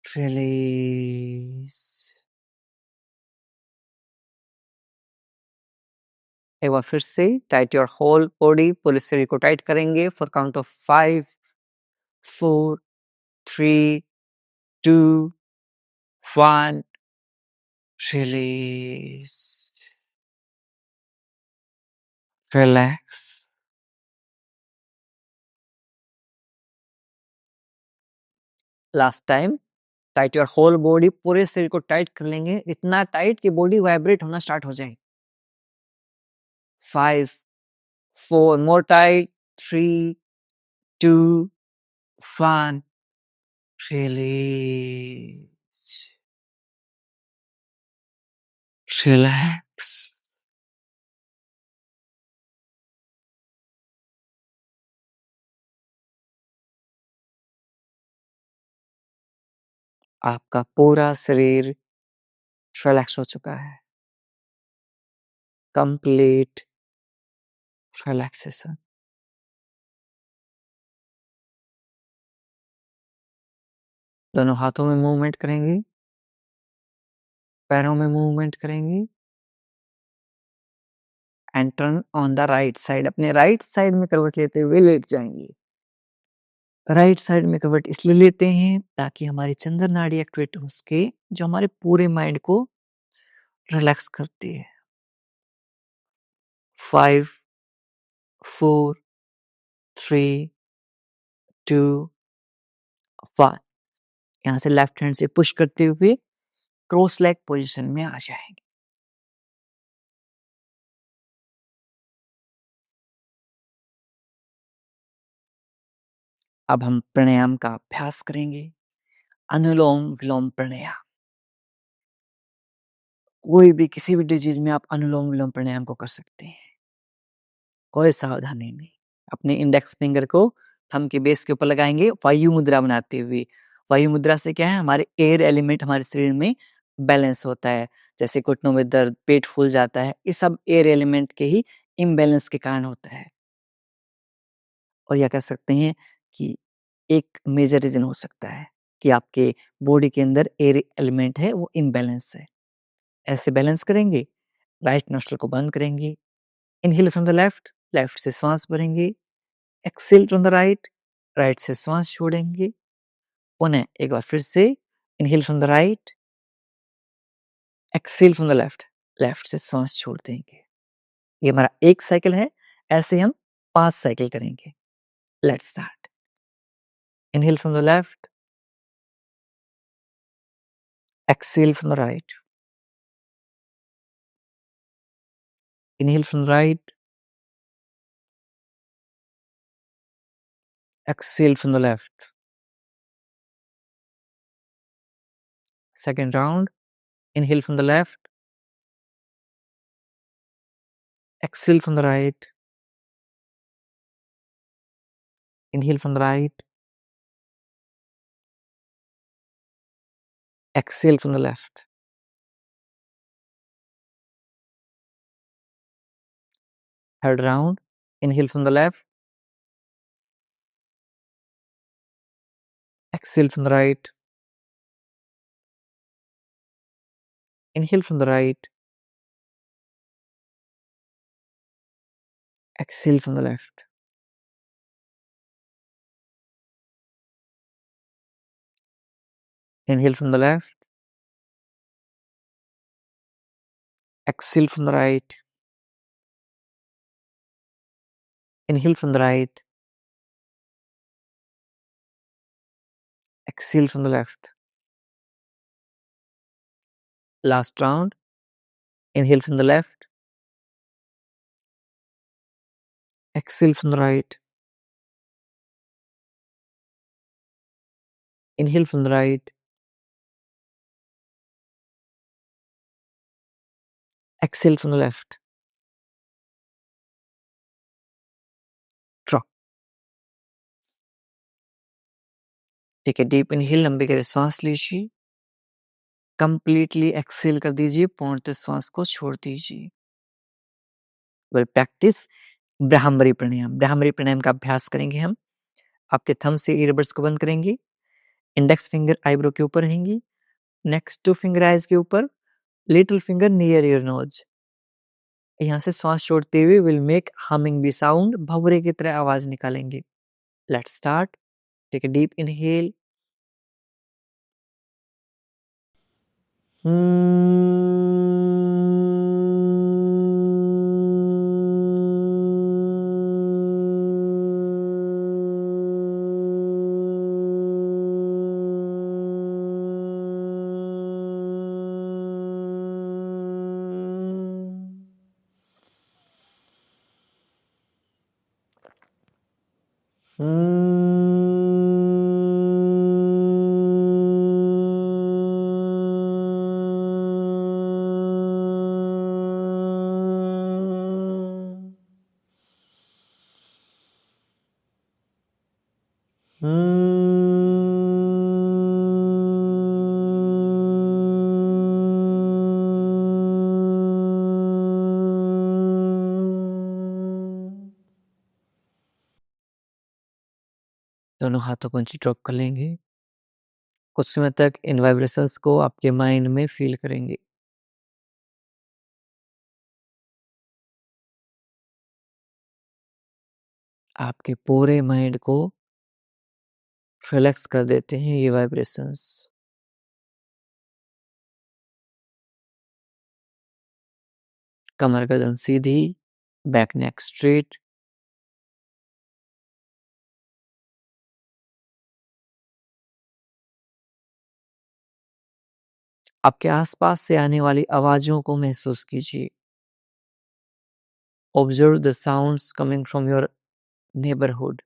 रिलीज। एक बार फिर से टाइट योर होल बॉडी। पूरे शरीर को टाइट करेंगे for count of 5, 4, 3, 2, 1। Release. Relax. Last time, tight your whole body, पूरे शरीर को टाइट कर लेंगे, इतना टाइट कि बॉडी वाइब्रेट होना स्टार्ट हो जाए। 5 4 मोर टाइट, 3 2 1 रिलीज, रिलैक्स। आपका पूरा शरीर रिलैक्स हो चुका है, कंप्लीट रिलैक्सेशन। दोनों हाथों में मूवमेंट करेंगे, पैरों में मूवमेंट करेंगे, and turn on the right side, अपने राइट साइड में करवट लेते हुए लेट जाएंगे। राइट साइड में करवट इसलिए लेते हैं ताकि हमारी चंद्र नाड़ी एक्टिवेट हो सके, जो हमारे पूरे माइंड को रिलैक्स करती है। 5 4 3 2 1। यहाँ से लेफ्ट हैंड से पुश करते हुए क्रॉस लेग पोजीशन में आ जाएंगे। अब हम प्राणायाम का अभ्यास करेंगे, अनुलोम विलोम प्राणायाम। कोई भी किसी भी डिजीज में आप अनुलोम विलोम प्राणायाम को कर सकते हैं, कोई सावधानी नहीं। अपने इंडेक्स फिंगर को थंब के बेस के ऊपर लगाएंगे, वायु मुद्रा बनाते हुए। वायु मुद्रा से क्या है, हमारे एयर एलिमेंट हमारे शरीर में बैलेंस होता है। जैसे घुटनों में दर्द, पेट फूल जाता है, ये सब एयर एलिमेंट के ही इम्बैलेंस के कारण होता है। और यह कह सकते हैं कि एक मेजर रीजन हो सकता है कि आपके बॉडी के अंदर एयर एलिमेंट है वो इम्बैलेंस है। ऐसे बैलेंस करेंगे, राइट नोस्ट्रल को बंद करेंगे, inhale from the left, left से श्वास भरेंगे, exhale from the right, right से श्वास छोड़ेंगे। पुनः एक बार फिर से inhale from the right, exhale from the left, left से श्वास छोड़ देंगे। ये हमारा एक साइकिल है, ऐसे हम 5 साइकिल करेंगे। Let's start. Inhale from the left, exhale from the right, inhale from the right, exhale from the left. Second round, inhale from the left, exhale from the right, inhale from the right, exhale from the left. Third round, inhale from the left, exhale from the right, inhale from the right, exhale from the left. Inhale from the left, exhale from the right, inhale from the right, exhale from the left. Last round, inhale from the left, exhale from the right, inhale from the right, exhale from the left. Drop. ठीक है, deep inhale, लंबी गहरी सांस लीजिए, completely Excel कर दीजिए, पूर्णतः श्वास को छोड़ दीजिए। वेल प्रैक्टिस ब्राह्मरी प्राणायाम। ब्राह्मरी प्राणायाम का अभ्यास करेंगे हम। आपके थंब से ईयरबड्स को बंद करेंगे, इंडेक्स फिंगर आईब्रो के ऊपर रहेंगी, नेक्स्ट 2 फिंगर आइज के ऊपर, little finger near your nose. यहाँ से श्वास छोड़ते हुए will make humming bee sound, भंवरे की तरह आवाज निकालेंगे। Let's start. Take a deep inhale, दोनों हाथों को नीचे ड्रॉप कर लेंगे। कुछ समय तक इन वाइब्रेशंस को आपके माइंड में फील करेंगे। आपके पूरे माइंड को रिलैक्स कर देते हैं ये वाइब्रेशंस। कमर गर्दन सीधी, बैक नेक स्ट्रेट। आपके आसपास से आने वाली आवाजों को महसूस कीजिए। Observe the sounds coming from your neighbourhood.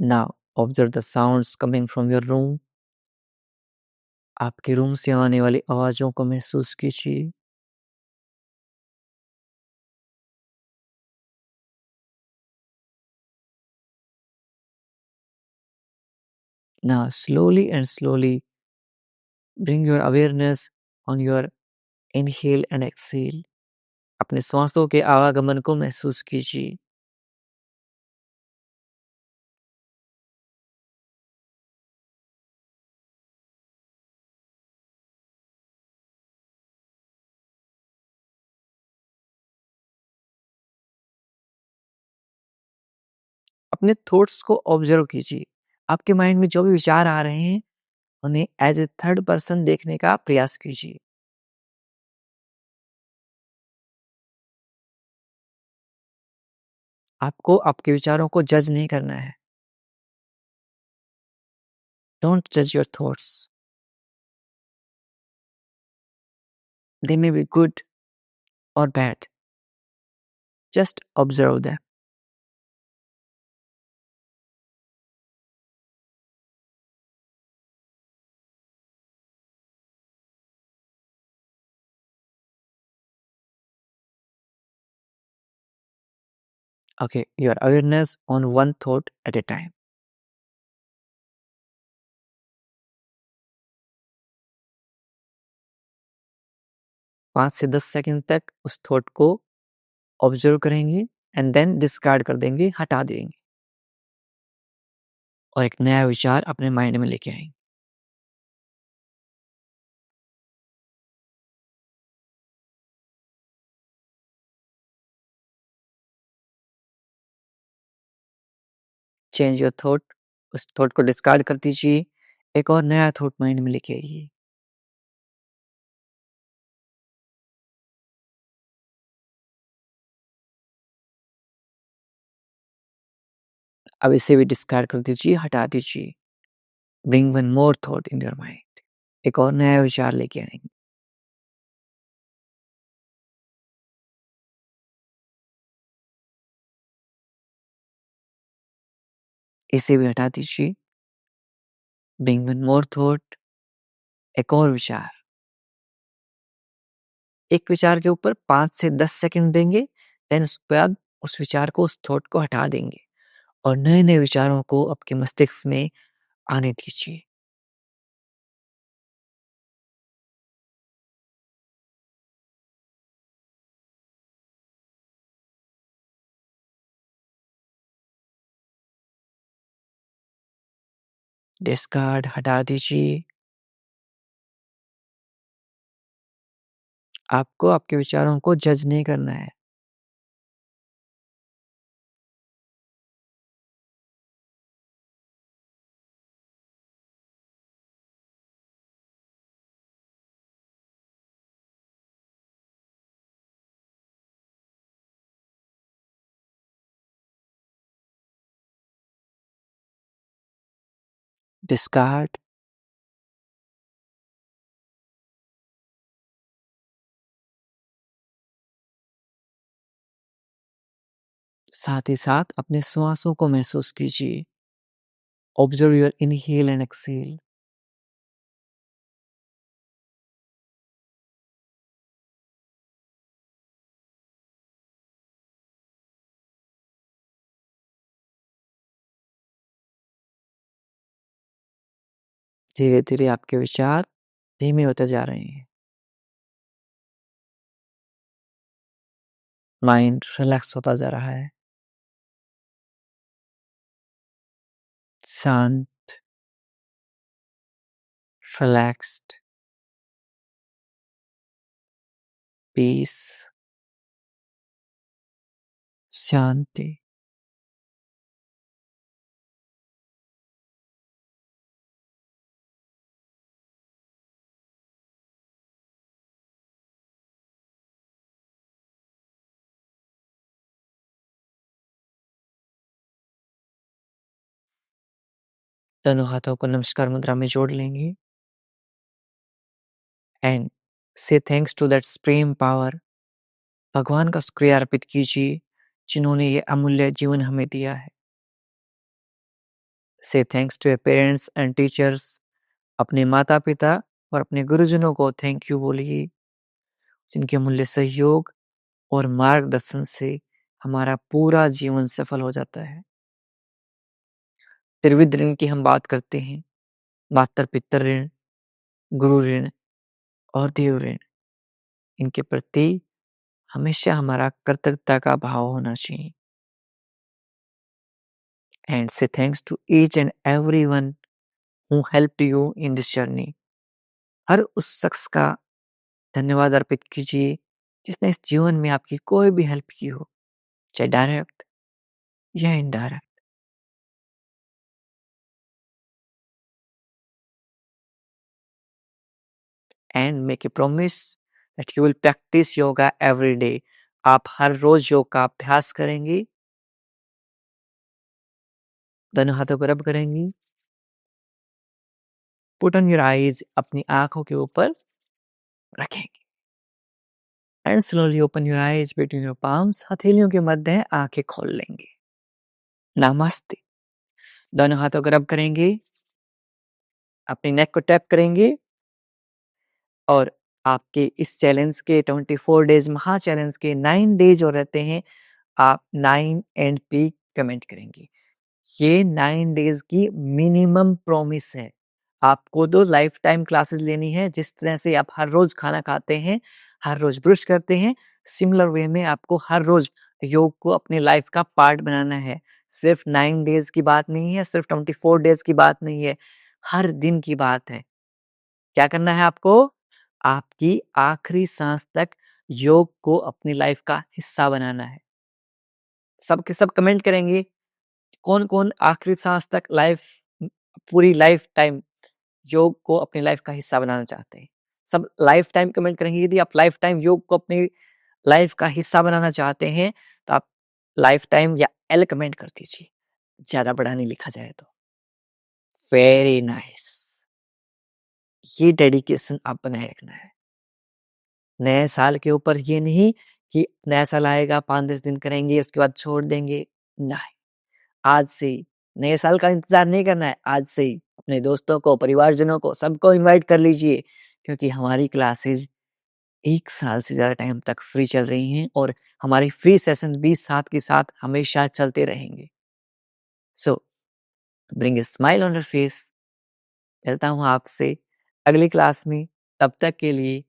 Now observe the sounds coming from your room. आपके रूम से आने वाली आवाजों को महसूस कीजिए। Now slowly bring your awareness on your inhale and exhale. अपने श्वासों के आवागमन को महसूस कीजिए। अपने थॉट्स को ऑब्जर्व कीजिए। आपके माइंड में जो भी विचार आ रहे हैं उन्हें एज ए थर्ड पर्सन देखने का प्रयास कीजिए। आपको आपके विचारों को जज नहीं करना है। डोंट जज your thoughts. They may be good और bad. Just observe them. Okay, your awareness on one thought at a time. 5 से 10 सेकंड तक उस थॉट को ऑब्जर्व करेंगे एंड देन डिस्कार्ड कर देंगे, हटा देंगे और एक नया विचार अपने माइंड में लेके आएंगे। Change your thought. उस थॉट को डिस्कार्ड कर दीजिए। एक और नया थॉट माइंड में लेके आइए। अब इसे भी डिस्कार्ड कर दीजिए, हटा दीजिए। Bring one more thought in your mind. एक और नया विचार लेके आएंगे। इसे भी हटा दीजिए। Bring one more thought. एक और विचार। एक विचार के ऊपर 5 से 10 सेकंड देंगे, देन उसके बाद उस विचार को, उस थॉट को हटा देंगे और नए-नए विचारों को आपके मस्तिष्क में आने दीजिए। डिस्कार्ड, हटा दीजिए। आपको आपके विचारों को जज नहीं करना है। डिस्कार्ड। साथ ही साथ अपने श्वासों को महसूस कीजिए। Observe your inhale and exhale. धीरे-धीरे आपके विचार धीमे होते जा रहे हैं। माइंड रिलैक्स होता जा रहा है, शांत, रिलैक्स्ड, पीस, शांति। दोनों हाथों को नमस्कार मुद्रा में जोड़ लेंगे and say thanks to that supreme power. भगवान का शुक्रिया अर्पित कीजिए जिन्होंने ये अमूल्य जीवन हमें दिया है। Say thanks to your parents and teachers. अपने माता पिता और अपने गुरुजनों को थैंक यू बोलिए, जिनके अमूल्य सहयोग और मार्गदर्शन से हमारा पूरा जीवन सफल हो जाता है। त्रिविध ऋण की हम बात करते हैं, मातर पितर ऋण, गुरु ऋण और देव ऋण। इनके प्रति हमेशा हमारा कृतज्ञता का भाव होना चाहिए। And say thanks to each and everyone who helped you in this journey. हर उस शख्स का धन्यवाद अर्पित कीजिए जिसने इस जीवन में आपकी कोई भी हेल्प की हो, चाहे डायरेक्ट या indirect. And make a promise that you will practice yoga every day. आप हर रोज योग का अभ्यास करेंगी, दोनों हाथों को रब करेंगी, पुट ऑन योर आईज, अपनी आंखों के ऊपर रखेंगे and slowly open your eyes between your palms. हथेलियों के मध्य आंखें खोल लेंगे। नमस्ते। दोनों हाथों को रब करेंगे, अपनी नेक को टैप करेंगे और आपके इस चैलेंज के 24 डेज महा चैलेंज के 9 डेज और रहते हैं। आप 9 एंड पी कमेंट करेंगे। ये 9 डेज की मिनिमम प्रॉमिस है। आपको तो लाइफ टाइम क्लासेस लेनी है। जिस तरह से आप हर रोज खाना खाते हैं, हर रोज ब्रश करते हैं, सिमिलर वे में आपको हर रोज योग को अपनी लाइफ का पार्ट बनाना है। सिर्फ 9 डेज की बात नहीं है, सिर्फ 24 डेज की बात नहीं है, हर दिन की बात है। क्या करना है आपको? आपकी आखिरी सांस तक योग को अपनी लाइफ का हिस्सा बनाना है। सब के सब कमेंट करेंगे कौन-कौन आखिरी सांस तक पूरी लाइफ टाइम योग को अपनी लाइफ का हिस्सा बनाना चाहते हैं। सब लाइफ टाइम कमेंट करेंगे। यदि आप लाइफ टाइम योग को अपनी लाइफ का हिस्सा बनाना चाहते हैं तो आप लाइफ टाइम या एल कमेंट कर दीजिए, ज्यादा बड़ा नहीं लिखा जाए तो। Very nice. ये डेडिकेशन आप बनाए रखना है नए साल के ऊपर। ये नहीं कि नया साल आएगा 5-10 दिन करेंगे उसके बाद छोड़ देंगे, नहीं। आज से ही नए साल का इंतजार नहीं करना है, आज से ही अपने दोस्तों को, परिवारजनों को, सबको इनवाइट कर लीजिए, क्योंकि हमारी क्लासेस 1 साल से ज़्यादा टाइम तक फ्री चल रही हैं और हमारी फ्री सेशन भी साथ के साथ हमेशा चलते रहेंगे। सो bring a smile on your face. मिलता हूँ आपसे अगली क्लास में, तब तक के लिए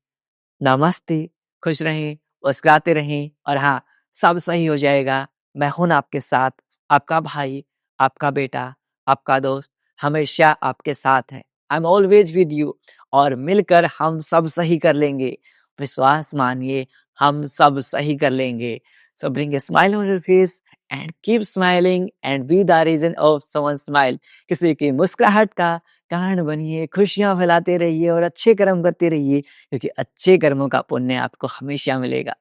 नमस्ते। खुश रहें, मुस्कुराते रहें और हाँ, सब सही हो जाएगा। मैं हूँ ना आपके साथ, आपका भाई, आपका बेटा, आपका दोस्त हमेशा आपके साथ है। I am always with you और मिलकर हम सब सही कर लेंगे। विश्वास मानिए, हम सब सही कर लेंगे। So bring a smile on your face and keep smiling and be the reason of someone smile. किसी की मुस्कुराहट का कारण बनिए, खुशियाँ फैलाते रहिए और अच्छे कर्म करते रहिए, क्योंकि अच्छे कर्मों का पुण्य आपको हमेशा मिलेगा।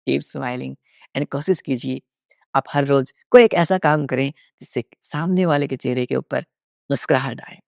कीप स्माइलिंग एंड कोशिश कीजिए आप हर रोज कोई एक ऐसा काम करें जिससे सामने वाले के चेहरे के ऊपर मुस्कुराहट आए।